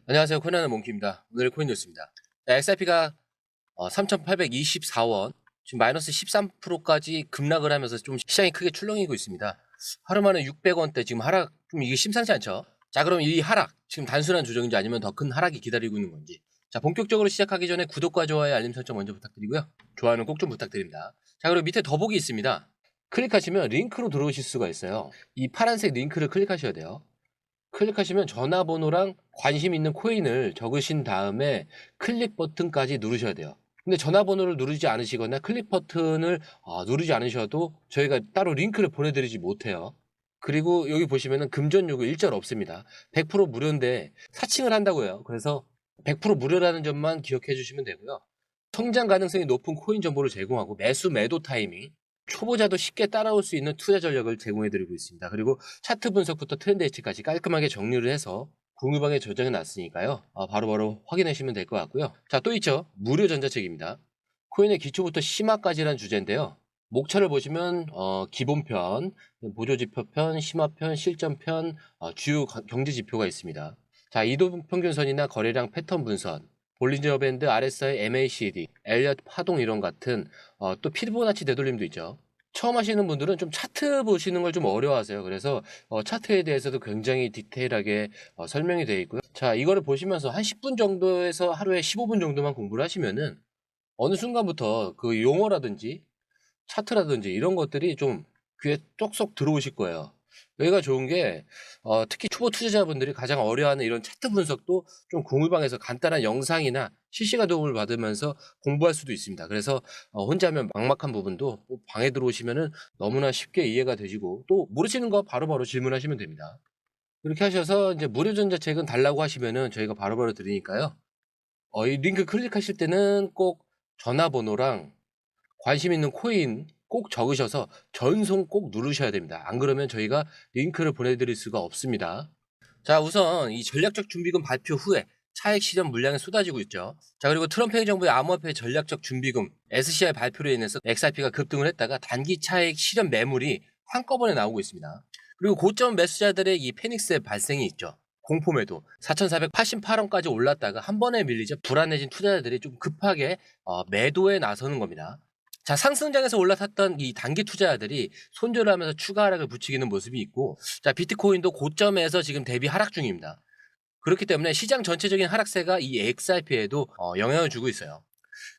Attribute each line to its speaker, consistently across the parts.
Speaker 1: 안녕하세요. 코인하는 몽키입니다. 오늘의 코인 뉴스입니다. XRP가 3,824원, 지금 마이너스 13%까지 급락을 하면서 좀 시장이 크게 출렁이고 있습니다. 하루 만에 600원대 지금 하락, 좀 이게 심상치 않죠? 자, 그럼 이 하락, 지금 단순한 조정인지 아니면 더 큰 하락이 기다리고 있는 건지. 자, 본격적으로 시작하기 전에 구독과 좋아요, 알림 설정 먼저 부탁드리고요. 좋아요는 꼭 좀 부탁드립니다. 자, 그리고 밑에 더보기 있습니다. 클릭하시면 링크로 들어오실 수가 있어요. 이 파란색 링크를 클릭하셔야 돼요. 클릭하시면 전화번호랑 관심 있는 코인을 적으신 다음에 클릭 버튼까지 누르셔야 돼요. 근데 전화번호를 누르지 않으시거나 클릭 버튼을 누르지 않으셔도 저희가 따로 링크를 보내드리지 못해요. 그리고 여기 보시면은 금전 요구 일절 없습니다. 100% 무료인데 사칭을 한다고요. 그래서 100% 무료라는 점만 기억해 주시면 되고요. 성장 가능성이 높은 코인 정보를 제공하고 매수 매도 타이밍, 초보자도 쉽게 따라올 수 있는 투자 전략을 제공해드리고 있습니다. 그리고 차트 분석부터 트렌드 예측까지 깔끔하게 정리를 해서 공유방에 저장해 놨으니까요. 바로바로 확인하시면 될 것 같고요. 자, 또 있죠. 무료 전자책입니다. 코인의 기초부터 심화까지라는 주제인데요. 목차를 보시면 기본편, 보조지표편, 심화편, 실전편, 주요 경제지표가 있습니다. 자, 이동평균선이나 거래량 패턴 분선, 볼린저 밴드, RSI, MACD, 엘리엇 파동 이론 같은 또 피보나치 되돌림도 있죠. 처음 하시는 분들은 좀 차트 보시는 걸 좀 어려워하세요. 그래서 차트에 대해서도 굉장히 디테일하게 설명이 되어 있고요. 자, 이거를 보시면서 한 10분 정도에서 하루에 15분 정도만 공부를 하시면은 어느 순간부터 그 용어라든지 차트라든지 이런 것들이 좀 귀에 쏙쏙 들어오실 거예요. 여기가 좋은 게 특히 초보 투자자분들이 가장 어려워하는 이런 차트 분석도 좀 공유방에서 간단한 영상이나 실시간 도움을 받으면서 공부할 수도 있습니다. 그래서 혼자 하면 막막한 부분도 방에 들어오시면은 너무나 쉽게 이해가 되시고 또 모르시는 거 바로바로 질문하시면 됩니다. 그렇게 하셔서 이제 무료 전자책은 달라고 하시면은 저희가 바로바로 드리니까요. 이 링크 클릭하실 때는 꼭 전화번호랑 관심 있는 코인 꼭 적으셔서 전송 꼭 누르셔야 됩니다. 안 그러면 저희가 링크를 보내드릴 수가 없습니다. 자, 우선 이 전략적 준비금 발표 후에 차익 실현 물량이 쏟아지고 있죠. 자, 그리고 트럼프 행정부의 암호화폐 전략적 준비금 SCI 발표로 인해서 XRP가 급등을 했다가 단기 차익 실현 매물이 한꺼번에 나오고 있습니다. 그리고 고점 매수자들의 이 패닉스의 발생이 있죠. 공포매도 4,488원까지 올랐다가 한 번에 밀리자 불안해진 투자자들이 좀 급하게 매도에 나서는 겁니다. 자, 상승장에서 올라탔던 이 단기 투자자들이 손절을 하면서 추가 하락을 부추기는 모습이 있고, 자, 비트코인도 고점에서 지금 대비 하락 중입니다. 그렇기 때문에 시장 전체적인 하락세가 이 XRP에도 영향을 주고 있어요.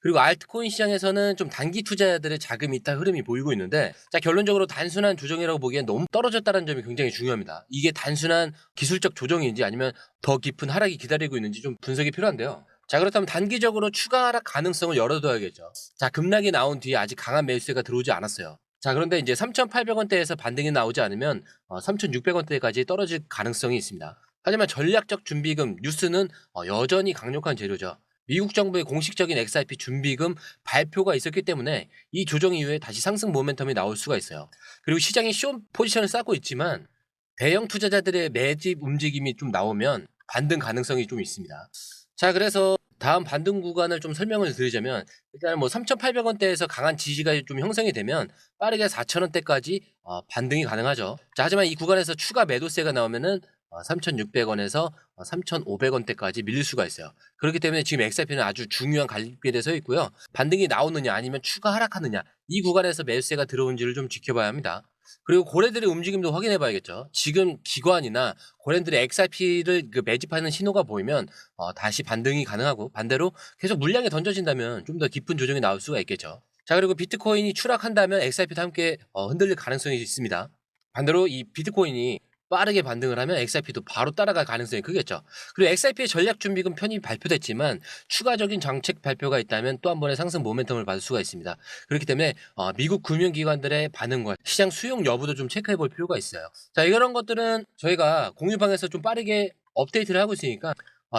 Speaker 1: 그리고 알트코인 시장에서는 좀 단기 투자자들의 자금이 있다 흐름이 보이고 있는데, 자, 결론적으로 단순한 조정이라고 보기엔 너무 떨어졌다는 점이 굉장히 중요합니다. 이게 단순한 기술적 조정인지 아니면 더 깊은 하락이 기다리고 있는지 좀 분석이 필요한데요. 자, 그렇다면 단기적으로 추가 하락 가능성을 열어둬야겠죠. 자, 급락이 나온 뒤에 아직 강한 매수세가 들어오지 않았어요. 자, 그런데 이제 3,800원대에서 반등이 나오지 않으면 3,600원대까지 떨어질 가능성이 있습니다. 하지만 전략적 준비금 뉴스는 여전히 강력한 재료죠. 미국 정부의 공식적인 XRP 준비금 발표가 있었기 때문에 이 조정 이후에 다시 상승 모멘텀이 나올 수가 있어요. 그리고 시장이 숏 포지션을 쌓고 있지만 대형 투자자들의 매집 움직임이 좀 나오면 반등 가능성이 좀 있습니다. 자, 그래서 다음 반등 구간을 좀 설명을 드리자면 일단 뭐 3,800원대에서 강한 지지가 좀 형성이 되면 빠르게 4,000원대까지 반등이 가능하죠. 자, 하지만 이 구간에서 추가 매도세가 나오면은 3,600원에서 3,500원대까지 밀릴 수가 있어요. 그렇기 때문에 지금 XRP는 아주 중요한 갈림길에 서 있고요. 반등이 나오느냐 아니면 추가 하락하느냐 이 구간에서 매수세가 들어온지를 좀 지켜봐야 합니다. 그리고 고래들의 움직임도 확인해 봐야겠죠. 지금 기관이나 고래들의 XRP를 매집하는 신호가 보이면 다시 반등이 가능하고 반대로 계속 물량이 던져진다면 좀 더 깊은 조정이 나올 수가 있겠죠. 자, 그리고 비트코인이 추락한다면 XRP도 함께 흔들릴 가능성이 있습니다. 반대로 이 비트코인이 빠르게 반등을 하면 XRP도 바로 따라갈 가능성이 크겠죠. 그리고 XRP의 전략 준비금 편입 발표됐지만 추가적인 정책 발표가 있다면 또 한 번의 상승 모멘텀을 받을 수가 있습니다. 그렇기 때문에 미국 금융기관들의 반응과 시장 수용 여부도 좀 체크해 볼 필요가 있어요. 자, 이런 것들은 저희가 공유방에서 좀 빠르게 업데이트를 하고 있으니까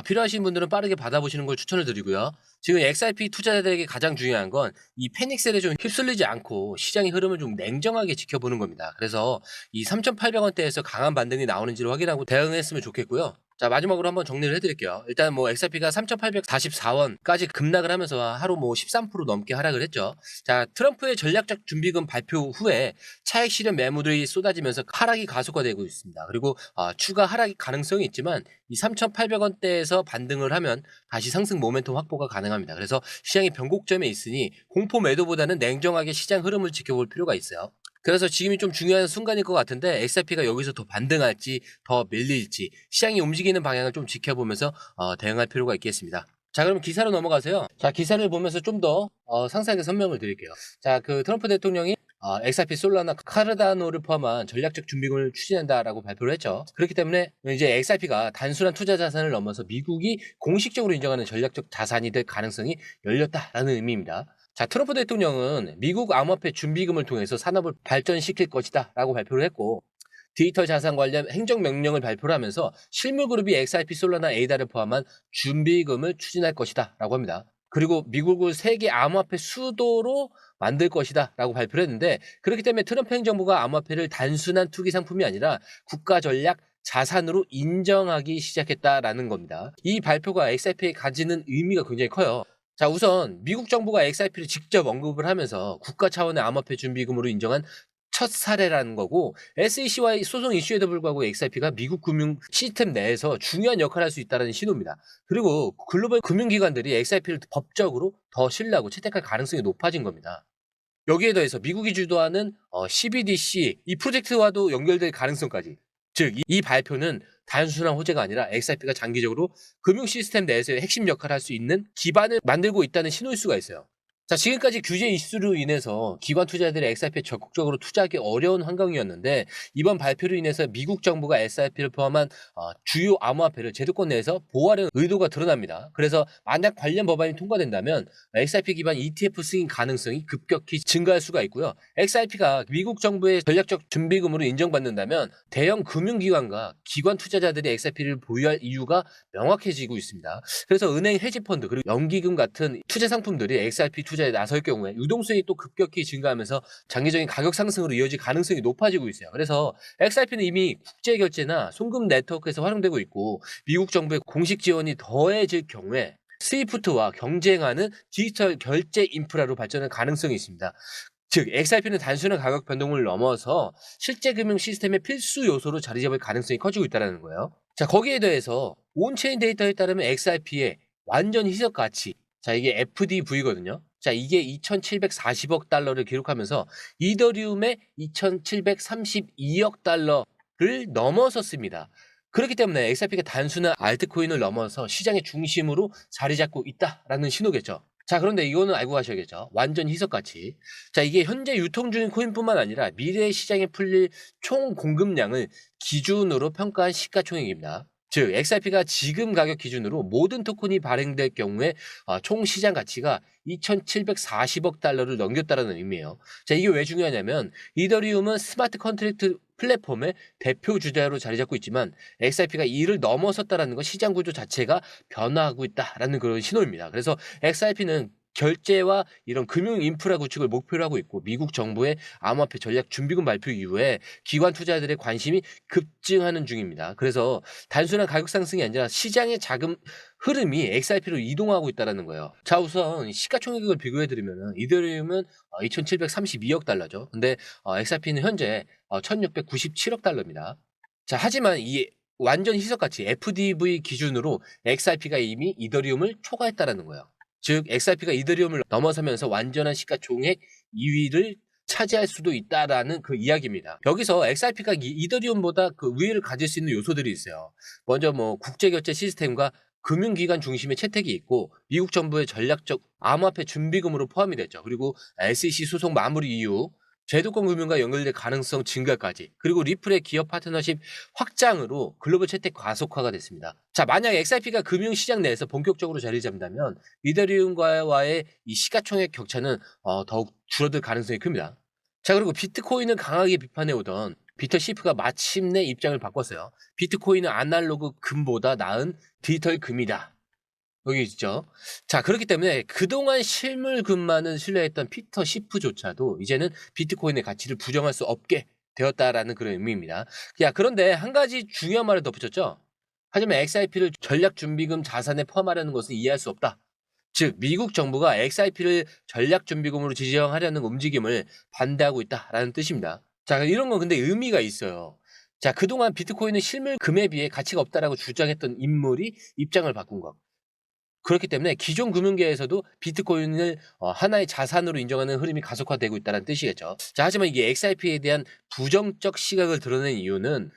Speaker 1: 필요하신 분들은 빠르게 받아보시는 걸 추천을 드리고요. 지금 XRP 투자자들에게 가장 중요한 건 이 패닉셀에 좀 휩쓸리지 않고 시장의 흐름을 좀 냉정하게 지켜보는 겁니다. 그래서 이 3,800원대에서 강한 반등이 나오는지를 확인하고 대응했으면 좋겠고요. 자, 마지막으로 한번 정리를 해드릴게요. 일단 뭐 XRP가 3,844원까지 급락을 하면서 하루 뭐 13% 넘게 하락을 했죠. 자, 트럼프의 전략적 준비금 발표 후에 차익 실현 매물이 쏟아지면서 하락이 가속화되고 있습니다. 그리고 추가 하락이 가능성이 있지만 이 3,800원대에서 반등을 하면 다시 상승 모멘텀 확보가 가능합니다. 그래서 시장이 변곡점에 있으니 공포 매도보다는 냉정하게 시장 흐름을 지켜볼 필요가 있어요. 그래서 지금이 좀 중요한 순간일 것 같은데 XRP가 여기서 더 반등할지 더 밀릴지 시장이 움직이는 방향을 좀 지켜보면서 대응할 필요가 있겠습니다. 자, 그럼 기사로 넘어가세요. 자, 기사를 보면서 좀 더 상세하게 설명을 드릴게요. 자, 그 트럼프 대통령이 XRP, 솔라나, 카르다노를 포함한 전략적 준비금을 추진한다라고 발표를 했죠. 그렇기 때문에 이제 XRP가 단순한 투자 자산을 넘어서 미국이 공식적으로 인정하는 전략적 자산이 될 가능성이 열렸다라는 의미입니다. 자, 트럼프 대통령은 미국 암호화폐 준비금을 통해서 산업을 발전시킬 것이다 라고 발표를 했고, 디지털 자산 관련 행정명령을 발표를 하면서 실물그룹이 XRP, 솔라나, 에이다를 포함한 준비금을 추진할 것이다 라고 합니다. 그리고 미국을 세계 암호화폐 수도로 만들 것이다 라고 발표를 했는데, 그렇기 때문에 트럼프 행정부가 암호화폐를 단순한 투기 상품이 아니라 국가 전략 자산으로 인정하기 시작했다라는 겁니다. 이 발표가 XRP에 가지는 의미가 굉장히 커요. 자, 우선 미국 정부가 XRP를 직접 언급을 하면서 국가 차원의 암호화폐 준비금으로 인정한 첫 사례라는 거고, SEC와의 소송 이슈에도 불구하고 XRP가 미국 금융 시스템 내에서 중요한 역할을 할 수 있다는 신호입니다. 그리고 글로벌 금융기관들이 XRP를 법적으로 더 신뢰하고 채택할 가능성이 높아진 겁니다. 여기에 더해서 미국이 주도하는 CBDC 이 프로젝트와도 연결될 가능성까지, 즉 이 발표는 단순한 호재가 아니라 XRP가 장기적으로 금융 시스템 내에서의 핵심 역할을 할 수 있는 기반을 만들고 있다는 신호일 수가 있어요. 자, 지금까지 규제 이슈로 인해서 기관 투자자들이 XRP에 적극적으로 투자하기 어려운 환경이었는데, 이번 발표로 인해서 미국 정부가 XRP를 포함한 주요 암호화폐를 제도권 내에서 보호하려는 의도가 드러납니다. 그래서 만약 관련 법안이 통과된다면 XRP 기반 ETF 승인 가능성이 급격히 증가할 수가 있고요. XRP가 미국 정부의 전략적 준비금으로 인정받는다면 대형 금융기관과 기관 투자자들이 XRP를 보유할 이유가 명확해지고 있습니다. 그래서 은행, 헤지펀드, 그리고 연기금 같은 투자 상품들이 XRP 투자에 나설 경우에 유동성이 또 급격히 증가하면서 장기적인 가격 상승으로 이어질 가능성이 높아지고 있어요. 그래서 XRP는 이미 국제결제나 송금 네트워크에서 활용되고 있고, 미국 정부의 공식 지원이 더해질 경우에 스위프트와 경쟁하는 디지털 결제 인프라로 발전할 가능성이 있습니다. 즉 XRP는 단순한 가격 변동을 넘어서 실제 금융 시스템의 필수 요소로 자리 잡을 가능성이 커지고 있다는 거예요. 자, 거기에 대해서 온체인 데이터에 따르면 XRP의 완전 희석 가치, 자, 이게 FDV거든요. 자, 이게 2,740억 달러를 기록하면서 이더리움의 2,732억 달러를 넘어섰습니다. 그렇기 때문에 XRP가 단순한 알트코인을 넘어서 시장의 중심으로 자리 잡고 있다라는 신호겠죠. 자, 그런데 이거는 알고 가셔야겠죠. 완전 희석 가치. 자, 이게 현재 유통 중인 코인뿐만 아니라 미래 시장에 풀릴 총 공급량을 기준으로 평가한 시가총액입니다. 즉 XRP가 지금 가격 기준으로 모든 토큰이 발행될 경우에 총 시장 가치가 2,740억 달러를 넘겼다는 의미예요. 자, 이게 왜 중요하냐면 이더리움은 스마트 컨트랙트 플랫폼의 대표 주자로 자리 잡고 있지만 XRP가 이를 넘어섰다는 건 시장 구조 자체가 변화하고 있다라는 그런 신호입니다. 그래서 XRP는 결제와 이런 금융 인프라 구축을 목표로 하고 있고, 미국 정부의 암호화폐 전략 준비금 발표 이후에 기관 투자자들의 관심이 급증하는 중입니다. 그래서 단순한 가격 상승이 아니라 시장의 자금 흐름이 XRP로 이동하고 있다는 거예요. 자, 우선 시가총액을 비교해 드리면 이더리움은 2,732억 달러죠. 근데 XRP는 현재 1,697억 달러입니다. 자, 하지만 이 완전 희석가치 FDV 기준으로 XRP가 이미 이더리움을 초과했다는 거예요. 즉 XRP가 이더리움을 넘어서면서 완전한 시가총액 2위를 차지할 수도 있다라는 그 이야기입니다. 여기서 XRP가 이더리움보다 그 우위를 가질 수 있는 요소들이 있어요. 먼저 뭐 국제결제 시스템과 금융기관 중심의 채택이 있고, 미국 정부의 전략적 암호화폐 준비금으로 포함이 됐죠. 그리고 SEC 소송 마무리 이후 제도권 금융과 연결될 가능성 증가까지, 그리고 리플의 기업 파트너십 확장으로 글로벌 채택 가속화가 됐습니다. 자, 만약 XRP가 금융시장 내에서 본격적으로 자리 잡는다면 이더리움과의 이 시가총액 격차는 더욱 줄어들 가능성이 큽니다. 자, 그리고 비트코인을 강하게 비판해오던 비터시프가 마침내 입장을 바꿨어요. 비트코인은 아날로그 금보다 나은 디지털 금이다. 여기 있죠. 자, 그렇기 때문에 그동안 실물금만은 신뢰했던 피터 시프조차도 이제는 비트코인의 가치를 부정할 수 없게 되었다라는 그런 의미입니다. 야, 그런데 한 가지 중요한 말을 덧붙였죠. 하지만 XIP를 전략준비금 자산에 포함하려는 것은 이해할 수 없다. 즉 미국 정부가 XIP를 전략준비금으로 지정하려는 움직임을 반대하고 있다라는 뜻입니다. 자, 이런 건 근데 의미가 있어요. 자, 그동안 비트코인은 실물 금에 비해 가치가 없다라고 주장했던 인물이 입장을 바꾼 것. 그렇기 때문에 기존 금융계에서도 비트코인을 하나의 자산으로 인정하는 흐름이 가속화되고 있다는 뜻이겠죠. 자, 하지만 이게 XRP에 대한 부정적 시각을 드러낸 이유는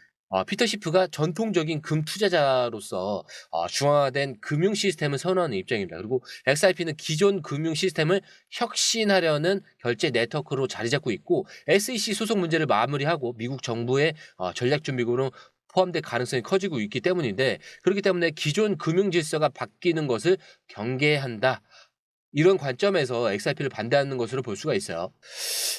Speaker 1: 피터 시프가 전통적인 금 투자자로서 중화된 금융 시스템을 선호하는 입장입니다. 그리고 XRP는 기존 금융 시스템을 혁신하려는 결제 네트워크로 자리 잡고 있고 SEC 소송 문제를 마무리하고 미국 정부의 전략준비금으로 포함될 가능성이 커지고 있기 때문인데, 그렇기 때문에 기존 금융 질서가 바뀌는 것을 경계한다. 이런 관점에서 XRP를 반대하는 것으로 볼 수가 있어요.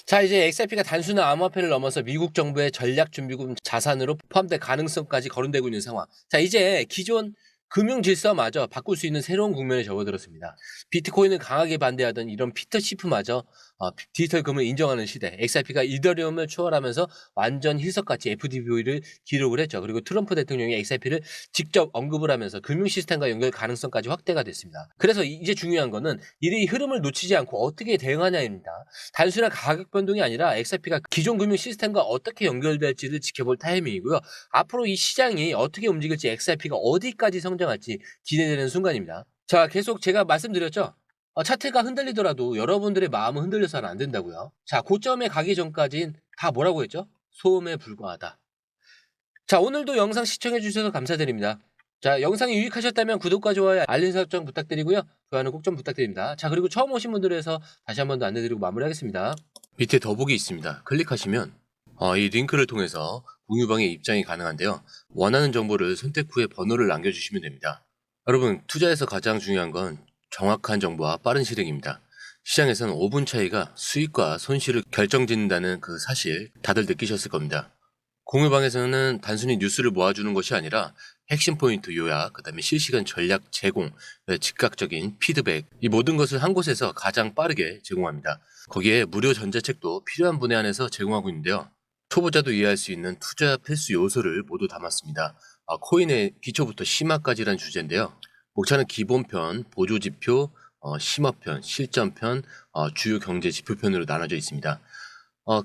Speaker 1: 자, 이제 XRP가 단순한 암호화폐를 넘어서 미국 정부의 전략준비금 자산으로 포함될 가능성까지 거론되고 있는 상황. 자, 이제 기존 금융 질서마저 바꿀 수 있는 새로운 국면에 접어들었습니다. 비트코인을 강하게 반대하던 이런 피터 시프마저 디지털 금을 인정하는 시대. XRP가 이더리움을 초월하면서 완전 희석같이 FDV를 기록을 했죠. 그리고 트럼프 대통령이 XRP를 직접 언급을 하면서 금융 시스템과 연결 가능성까지 확대가 됐습니다. 그래서 이제 중요한 거는 이 흐름을 놓치지 않고 어떻게 대응하냐입니다. 단순한 가격 변동이 아니라 XRP가 기존 금융 시스템과 어떻게 연결될지를 지켜볼 타이밍이고요. 앞으로 이 시장이 어떻게 움직일지, XRP가 어디까지 성장할지 기대되는 순간입니다. 자, 계속 제가 말씀드렸죠. 차트가 흔들리더라도 여러분들의 마음은 흔들려서는 안 된다고요. 자, 고점에 가기 전까진 다 뭐라고 했죠? 소음에 불과하다. 자, 오늘도 영상 시청해 주셔서 감사드립니다. 자, 영상이 유익하셨다면 구독과 좋아요, 알림 설정 부탁드리고요. 좋아요는 꼭 좀 부탁드립니다. 자, 그리고 처음 오신 분들을 해서 다시 한 번 더 안내드리고 마무리하겠습니다. 밑에 더보기 있습니다. 클릭하시면 이 링크를 통해서 공유방에 입장이 가능한데요. 원하는 정보를 선택 후에 번호를 남겨주시면 됩니다. 여러분, 투자에서 가장 중요한 건 정확한 정보와 빠른 실행입니다. 시장에서는 5분 차이가 수익과 손실을 결정짓는다는 그 사실 다들 느끼셨을 겁니다. 공유방에서는 단순히 뉴스를 모아주는 것이 아니라 핵심 포인트 요약, 그 다음에 실시간 전략 제공, 즉각적인 피드백, 이 모든 것을 한 곳에서 가장 빠르게 제공합니다. 거기에 무료 전자책도 필요한 분에 한해서 제공하고 있는데요. 초보자도 이해할 수 있는 투자 필수 요소를 모두 담았습니다. 코인의 기초부터 심화까지란 주제인데요. 목차는 기본편, 보조지표, 심화편, 실전편, 주요 경제 지표편으로 나눠져 있습니다.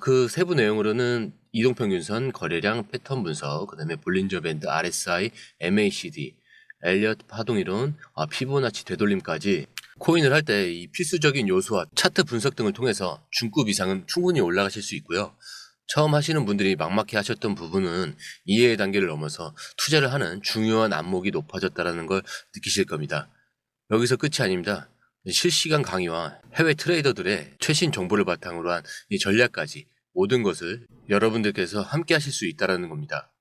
Speaker 1: 그 세부 내용으로는 이동평균선, 거래량, 패턴 분석, 그 다음에 볼린저 밴드, RSI, MACD, 엘리엇 파동이론, 피보나치 되돌림까지 코인을 할 때 이 필수적인 요소와 차트 분석 등을 통해서 중급 이상은 충분히 올라가실 수 있고요. 처음 하시는 분들이 막막해 하셨던 부분은 이해의 단계를 넘어서 투자를 하는 중요한 안목이 높아졌다는 걸 느끼실 겁니다. 여기서 끝이 아닙니다. 실시간 강의와 해외 트레이더들의 최신 정보를 바탕으로 한 이 전략까지 모든 것을 여러분들께서 함께 하실 수 있다는 겁니다.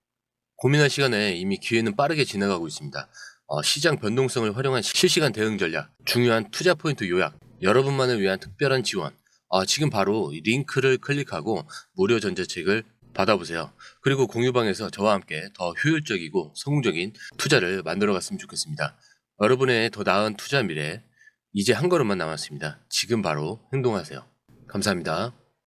Speaker 1: 고민할 시간에 이미 기회는 빠르게 지나가고 있습니다. 시장 변동성을 활용한 실시간 대응 전략, 중요한 투자 포인트 요약, 여러분만을 위한 특별한 지원, 지금 바로 이 링크를 클릭하고 무료 전자책을 받아보세요. 그리고 공유방에서 저와 함께 더 효율적이고 성공적인 투자를 만들어 갔으면 좋겠습니다. 여러분의 더 나은 투자 미래, 이제 한 걸음만 남았습니다. 지금 바로 행동하세요. 감사합니다.